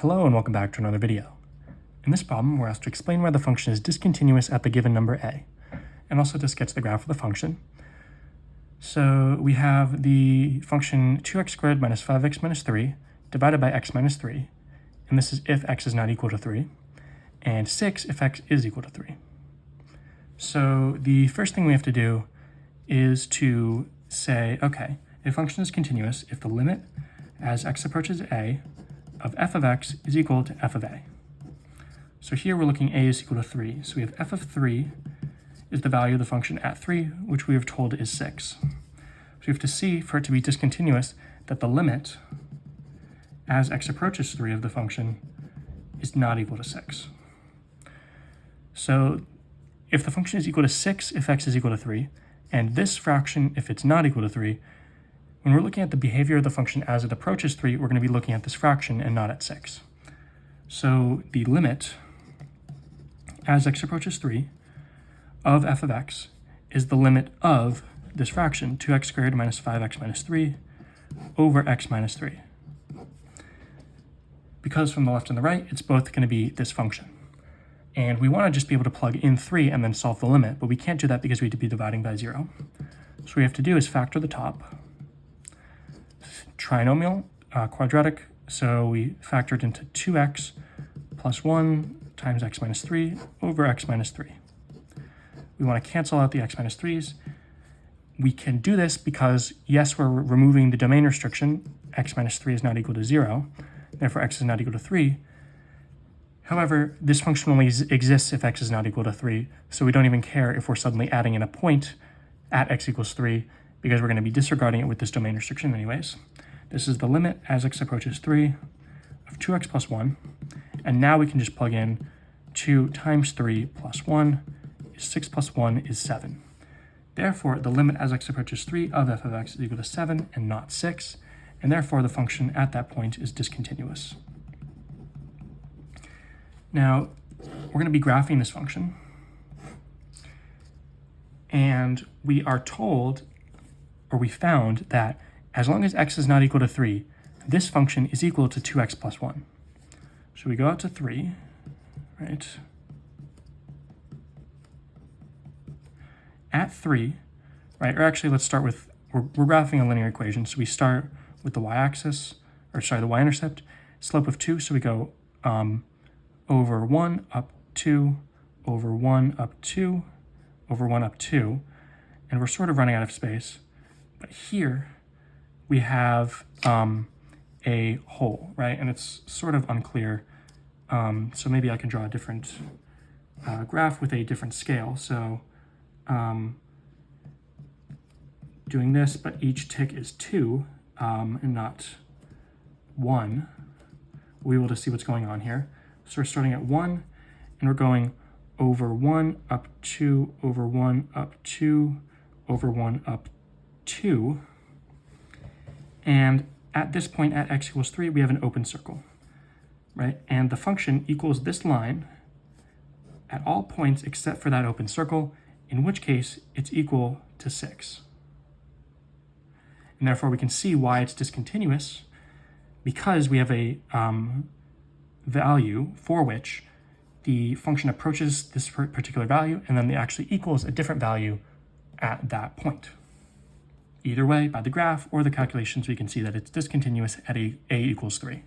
Hello and welcome back to another video. In this problem, we're asked to explain why the function is discontinuous at the given number a, and also to sketch the graph of the function. So we have the function 2x squared minus 5x minus 3 divided by x minus 3, and this is if x is not equal to 3, and 6 if x is equal to 3. So the first thing we have to do is to say, okay, a function is continuous if the limit as x approaches a of f of x is equal to f of a. So here we're looking a is equal to 3. So we have f of 3 is the value of the function at 3, which we have told is 6. So we have to see, for it to be discontinuous, that the limit as x approaches 3 of the function is not equal to 6. So if the function is equal to 6 if x is equal to 3, and this fraction if it's not equal to 3, when we're looking at the behavior of the function as it approaches 3, we're going to be looking at this fraction and not at 6. So the limit as x approaches 3 of f of x is the limit of this fraction, 2x squared minus 5x minus 3 over x minus 3. Because from the left and the right, it's both going to be this function. And we want to just be able to plug in 3 and then solve the limit, but we can't do that because we have to be dividing by 0. So what we have to do is factor the top. Trinomial, quadratic, so we factor it into 2x plus 1 times x minus 3 over x minus 3. We want to cancel out the x minus 3's. We can do this because, yes, we're removing the domain restriction. X minus 3 is not equal to 0. Therefore, x is not equal to 3. However, this function only exists if x is not equal to 3, so we don't even care if we're suddenly adding in a point at x equals 3, because we're going to be disregarding it with this domain restriction anyways. This is the limit as x approaches 3 of 2x plus 1, and now we can just plug in 2 times 3 plus 1 is 6 plus 1 is 7. Therefore, the limit as x approaches 3 of f of x is equal to 7 and not 6, and therefore the function at that point is discontinuous. Now, we're going to be graphing this function, and we are told, or we found, that as long as x is not equal to 3, this function is equal to 2x plus 1. So we go out to 3, right? At 3, right, or actually let's start with, we're graphing a linear equation, so we start with the y-axis, or sorry, the y-intercept, slope of 2, so we go over 1 up 2, over 1 up 2, over 1 up 2, and we're sort of running out of space. But here we have a hole, right? And it's sort of unclear. So maybe I can draw a different graph with a different scale. So doing this, but each tick is 2 and not 1. We'll be able to see what's going on here. So we're starting at 1, and we're going over 1 up 2, over 1 up 2, over 1 up 2. And at this point, at x equals 3, we have an open circle, right? And the function equals this line at all points except for that open circle, in which case it's equal to 6. And therefore, we can see why it's discontinuous, because we have a value for which the function approaches this particular value, and then it actually equals a different value at that point. Either way, by the graph or the calculations, we can see that it's discontinuous at a equals 3.